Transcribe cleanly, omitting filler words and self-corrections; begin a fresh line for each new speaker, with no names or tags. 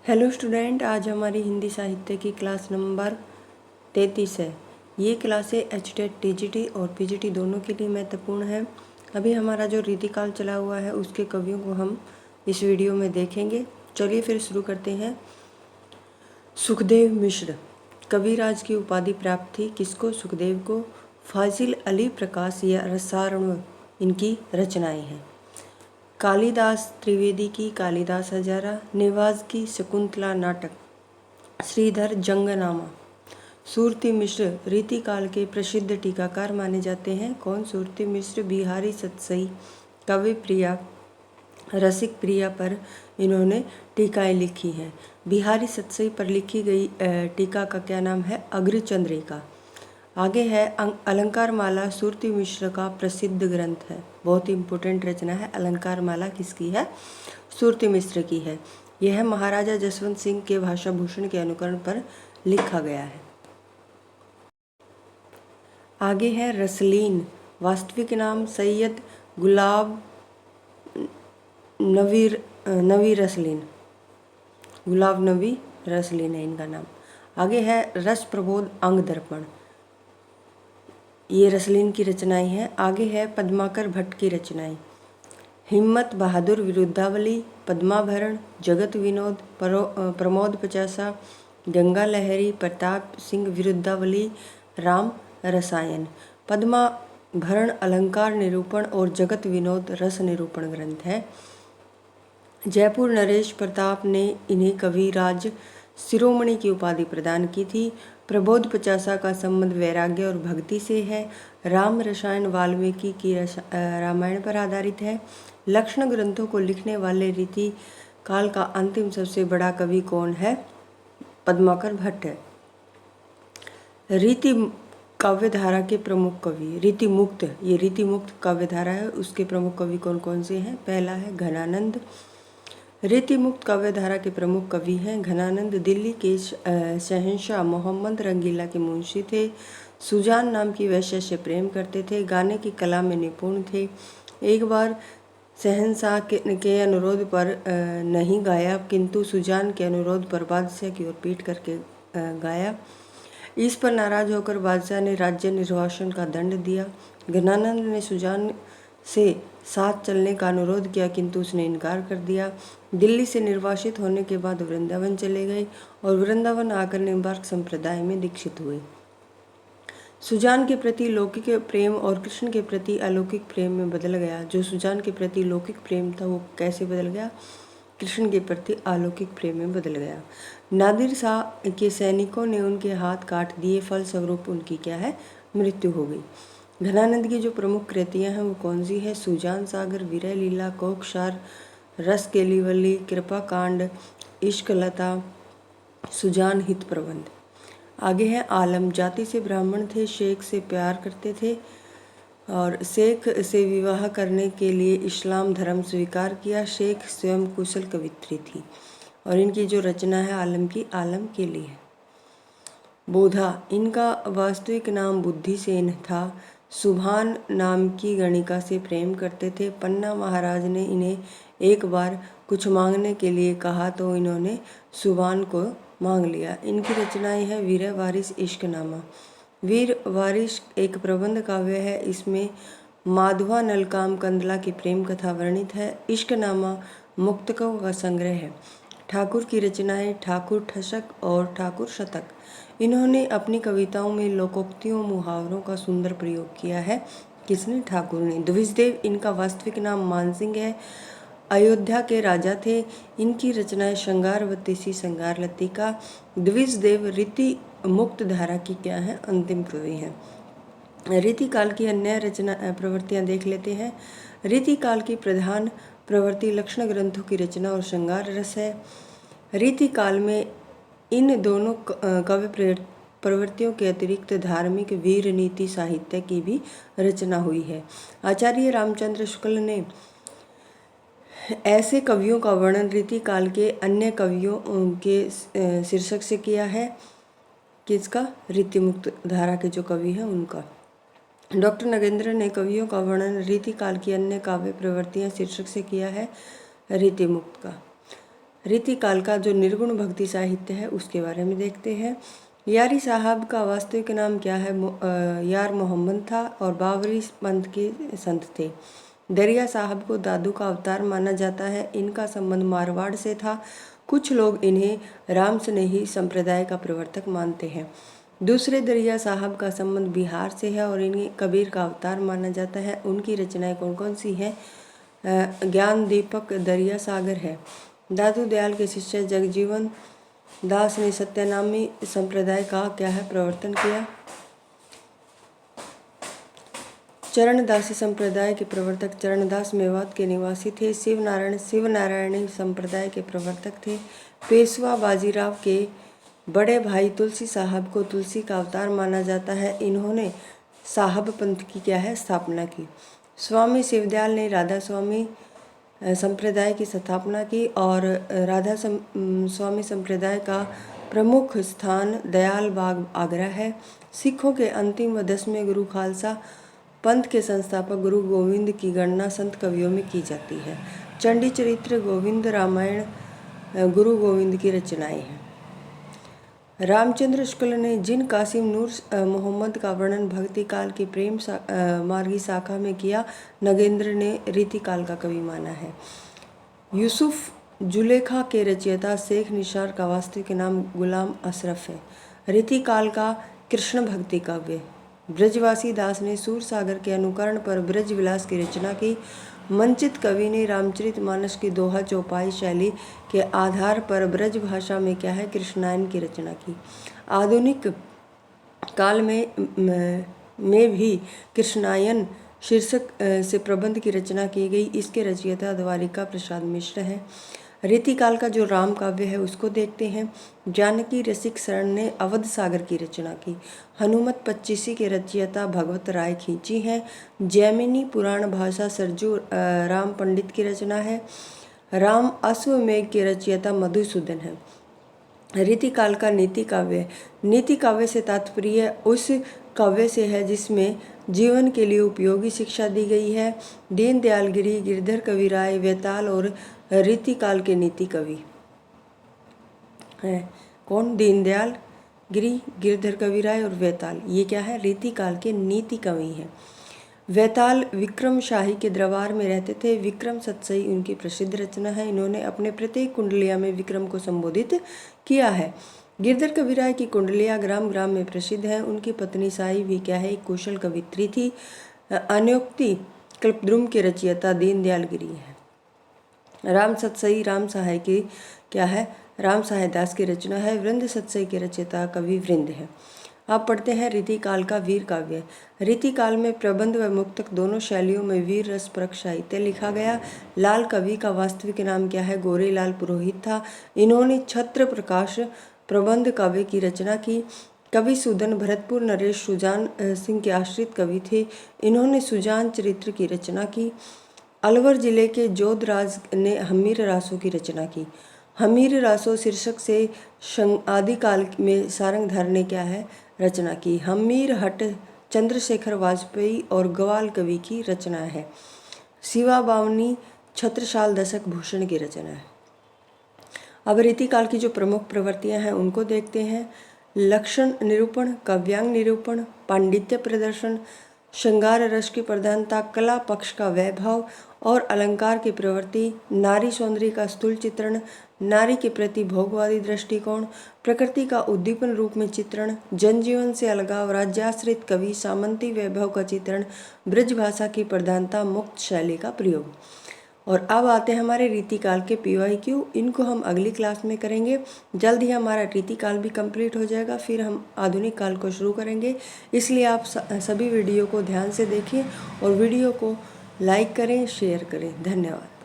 Hello student, आज हमारी हिंदी साहित्य की क्लास नंबर 33 है। ये क्लासें एचटेट टीजीटी और पीजीटी दोनों के लिए महत्वपूर्ण है। अभी हमारा जो रीतिकाल चला हुआ है उसके कवियों को हम इस वीडियो में देखेंगे। चलिए फिर शुरू करते हैं। सुखदेव मिश्र कविराज की उपाधि प्राप्त थी किसको? सुखदेव को। फाजिल अली प्रकाश या रसार्ण इनकी रचनाएं हैं। कालिदास त्रिवेदी की कालिदास हजारा, नेवाज की शकुंतला नाटक, श्रीधर जंगनामा। सूरती मिश्र रीतिकाल के प्रसिद्ध टीकाकार माने जाते हैं। कौन? सूरती मिश्र। बिहारी सतसई काव्य प्रिया रसिक प्रिया पर इन्होंने टीकाएं लिखी हैं। बिहारी सतसई पर लिखी गई टीका का क्या नाम है? अग्रचंद्रिका। आगे है अलंकार माला, सूरती मिश्र का प्रसिद्ध ग्रंथ है। बहुत ही इम्पोर्टेंट रचना है। अलंकार माला किसकी है? सूरती मिश्र की है। यह महाराजा जसवंत सिंह के भाषा भूषण के अनुकरण पर लिखा गया है। आगे है रसलीन। वास्तविक नाम सैयद गुलाब नवी रसलीन, गुलाब नबी रसलीन है इनका नाम। आगे है रस प्रबोध अंग दर्पण, ये रसलीन की रचनाएं हैं। आगे है पद्माकर भट्ट की रचनाएं। हिम्मत बहादुर विरुद्धावली, पद्माभरण, जगत विनोद, प्रमोद पचासा, गंगा लहरी, प्रताप सिंह विरुद्धावली, राम रसायन। पद्माभरण अलंकार निरूपण और जगत विनोद रस निरूपण ग्रंथ है। जयपुर नरेश प्रताप ने इन्हें कविराज शिरोमणि की उपाधि प्रदान की थी। प्रबोध पचासा का संबंध वैराग्य और भक्ति से है। राम रसायन वाल्मीकि की रामायण पर आधारित है। लक्षण ग्रंथों को लिखने वाले रीति काल का अंतिम सबसे बड़ा कवि कौन है? पद्माकर भट्ट है। रीति काव्यधारा के प्रमुख कवि रीतिमुक्त, ये रीतिमुक्त काव्यधारा है, उसके प्रमुख कवि कौन कौन से हैं? पहला है घनानंद। रीतिमुक्त काव्यधारा के प्रमुख कवि हैं घनानंद। दिल्ली के शहंशाह मोहम्मद रंगीला के मुंशी थे। सुजान नाम की वैश्या से प्रेम करते थे। गाने की कला में निपुण थे। एक बार शहंशाह के अनुरोध पर नहीं गाया, किंतु सुजान के अनुरोध पर बादशाह की ओर पीट करके गाया। इस पर नाराज होकर बादशाह ने राज्य निर्वासन का दंड दिया। घनानंद ने सुजान से साथ चलने का अनुरोध किया, किंतु उसने इनकार कर दिया। दिल्ली से निर्वासित होने के बाद वृंदावन चले गए और वृंदावन आकर निम्बार्क संप्रदाय में दीक्षित हुए। सुजान के प्रति लौकिक प्रेम और कृष्ण के प्रति अलौकिक प्रेम में बदल गया। जो सुजान के प्रति लौकिक प्रेम था वो कैसे बदल गया? कृष्ण के प्रति अलौकिक प्रेम में बदल गया। नादिर शाह के सैनिकों ने उनके हाथ काट दिए, फलस्वरूप उनकी क्या है? मृत्यु हो गई। घनानंद की जो प्रमुख कृतियाँ हैं वो कौन सी है? सुजान सागर, विरह लीला, कोकसार, रस केलीवली, कृपा कांड, इश्क लता, सुजान हित प्रबंध। आगे है आलम। जाति से ब्राह्मण थे, शेख से प्यार करते थे और शेख से विवाह करने के लिए इस्लाम धर्म स्वीकार किया। शेख स्वयं कुशल कवित्री थी और इनकी जो रचना है आलम की, आलम के लिए। बोधा, इनका वास्तविक नाम बुद्धिसेन था। सुभान नाम की गणिका से प्रेम करते थे। पन्ना महाराज ने इन्हें एक बार कुछ मांगने के लिए कहा तो इन्होंने सुभान को मांग लिया। इनकी रचनाएं हैं वीर वारिस, इश्कनामा। वीर वारिस एक प्रबंध काव्य है। इसमें माधवा नलकाम कंदला की प्रेम कथा वर्णित है। इश्कनामा मुक्तकों का संग्रह है। ठाकुर की रचनाएं ठाकुर ठसक और ठाकुर शतक। इन्होंने अपनी कविताओं में लोकोक्तियों मुहावरों का सुंदर प्रयोग किया है। किसने? ठाकुर ने। द्विजदेव, इनका वास्तविक नाम मानसिंह है। अयोध्या के राजा थे। इनकी रचनाएं श्रृंगारवती सी, श्रृंगार लतिका। द्विजदेव रीति मुक्त धारा की क्या है? अंतिम कवि हैं। रीतिकाल की अन्य रचना प्रवृत्तियां देख लेते हैं। रीतिकाल की प्रधान प्रवृत्ति लक्षण ग्रंथों की रचना और श्रृंगार रस है। रीतिकाल में इन दोनों काव्य प्रवृत्तियों के अतिरिक्त धार्मिक वीर नीति साहित्य की भी रचना हुई है। आचार्य रामचंद्र शुक्ल ने ऐसे कवियों का वर्णन रीतिकाल के अन्य कवियों के शीर्षक से किया है। किसका? रीतिमुक्त धारा के जो कवि हैं उनका। डॉक्टर नगेंद्र ने कवियों का वर्णन रीतिकाल की अन्य काव्य प्रवृत्तियां शीर्षक से किया है रीतिमुक्त का। रीतिकाल का जो निर्गुण भक्ति साहित्य है उसके बारे में देखते हैं। यारी साहब का वास्तविक नाम क्या है? यार मोहम्मद था और बाबरी पंथ के संत थे। दरिया साहब को दादू का अवतार माना जाता है। इनका संबंध मारवाड़ से था। कुछ लोग इन्हें रामस्नेही संप्रदाय का प्रवर्तक मानते हैं। दूसरे दरिया साहब का संबंध बिहार से है और इन्हें कबीर का अवतार माना जाता है। उनकी रचनाएं कौन कौन सी हैं? ज्ञान दीपक, दरिया सागर है। दादू दयाल के शिष्य जगजीवन दास ने सत्यानामी संप्रदाय का क्या है प्रवर्तन किया? चरणदासी संप्रदाय के प्रवर्तक चरणदास मेवात के निवासी थे। शिवनारायणी संप्रदाय के प्रवर्तक थे। पेशवा बाजीराव के बड़े भाई तुलसी साहब को तुलसी का अवतार माना जाता है। इन्होंने साहब पंथ की क्या है स्थापना की। स्वामी शिवदयाल ने राधा स्वामी संप्रदाय की स्थापना की और राधा स्वामी संप्रदाय का प्रमुख स्थान दयाल बाग आगरा है। सिखों के अंतिम व 10वें गुरु खालसा पंथ के संस्थापक गुरु गोविंद की गणना संत कवियों में की जाती है। चंडी चरित्र, गोविंद रामायण गुरु गोविंद की रचनाएं हैं। रामचंद्र शुक्ल ने जिन कासिम नूर मोहम्मद का वर्णन भक्ति काल की प्रेम मार्गी शाखा में किया, नगेंद्र ने रीतिकाल का कवि माना है। यूसुफ जुलेखा के रचयिता शेख निसार का वास्तविक नाम गुलाम अशरफ है। रीतिकाल का कृष्ण भक्ति काव्य। ब्रजवासी दास ने सूरसागर के अनुकरण पर ब्रज विलास की रचना की। मंचित कवि ने रामचरितमानस की दोहा चौपाई शैली के आधार पर ब्रज भाषा में क्या है कृष्णायन की रचना की। आधुनिक काल में भी कृष्णायन शीर्षक से प्रबंध की रचना की गई। इसके रचयिता द्वारिका प्रसाद मिश्र हैं। रीतिकाल का जो राम काव्य है उसको देखते हैं। जानकी रसिक शरण ने अवध सागर की रचना की। हनुमत पच्चीसी के रचयिता भगवत राय खींची हैं। जैमिनी पुराण भाषा सरजू राम पंडित की रचना है। राम अश्वमेघ के रचयिता मधुसूदन है। रीतिकाल का नीति काव्य। नीति काव्य से तात्पर्य उस काव्य से है जिसमें जीवन के लिए उपयोगी शिक्षा दी गई है। दीनदयाल गिरी, गिरधर कविराय, वेताल और रीतिकाल के नीति कवि हैं। कौन? दीनदयाल गिरी, गिरधर कविराय और वेताल, ये क्या है रीतिकाल के नीति कवि हैं। वेताल विक्रम शाही के दरबार में रहते थे। विक्रम सतसई उनकी प्रसिद्ध रचना है। इन्होंने अपने प्रत्येक कुंडलिया में विक्रम को संबोधित किया है। गिरधर कविराय की कुंडलिया ग्राम ग्राम में प्रसिद्ध है। उनकी पत्नी साई भी क्या है एक कुशल कवित्री थी। अन्योक्ति कल्पद्रुम के रचयिता दीनदयाल गिरी है। राम सतसई राम सहाय की क्या है राम सहाय दास की रचना है। वृंद सतसई के रचयिता कवि वृंद है। आप पढ़ते हैं रीतिकाल का वीर काव्य। रीतिकाल में प्रबंध व मुक्तक दोनों शैलियों में वीर रस परक साहित्य लिखा गया। लाल कवि का वास्तविक नाम क्या है? गोरेलाल पुरोहित था। इन्होंने छत्र प्रकाश प्रबंध काव्य की रचना की। कवि सूदन भरतपुर नरेश सुजान सिंह के आश्रित कवि थे। इन्होंने सुजान चरित्र की रचना की। अलवर जिले के जोधराज ने हमीर रासों की रचना की। हमीर रासो शीर्षक से आदिकाल में सारंगधर ने क्या है रचना की। हमीर हट चंद्रशेखर वाजपेयी और ग्वाल कवि की रचना है। शिवा बावनी छत्रसाल दशक भूषण की रचना है। अब रीतिकाल की जो प्रमुख प्रवृत्तियां हैं उनको देखते हैं। लक्षण निरूपण, काव्यांग निरूपण, पांडित्य प्रदर्शन, श्रृंगार रस की प्रधानता, कला पक्ष का वैभव और अलंकार की प्रवृत्ति, नारी सौंदर्य का स्थूल चित्रण, नारी के प्रति भोगवादी दृष्टिकोण, प्रकृति का उद्दीपन रूप में चित्रण, जनजीवन से अलगाव, राज्याश्रित कवि, सामंती वैभव का चित्रण, ब्रज भाषा की प्रधानता, मुक्त शैली का प्रयोग। और अब आते हैं हमारे रीतिकाल के PYQ। इनको हम अगली क्लास में करेंगे। जल्द ही हमारा रीतिकाल भी कंप्लीट हो जाएगा, फिर हम आधुनिक काल को शुरू करेंगे। इसलिए आप सभी वीडियो को ध्यान से देखें और वीडियो को लाइक करें, शेयर करें। धन्यवाद।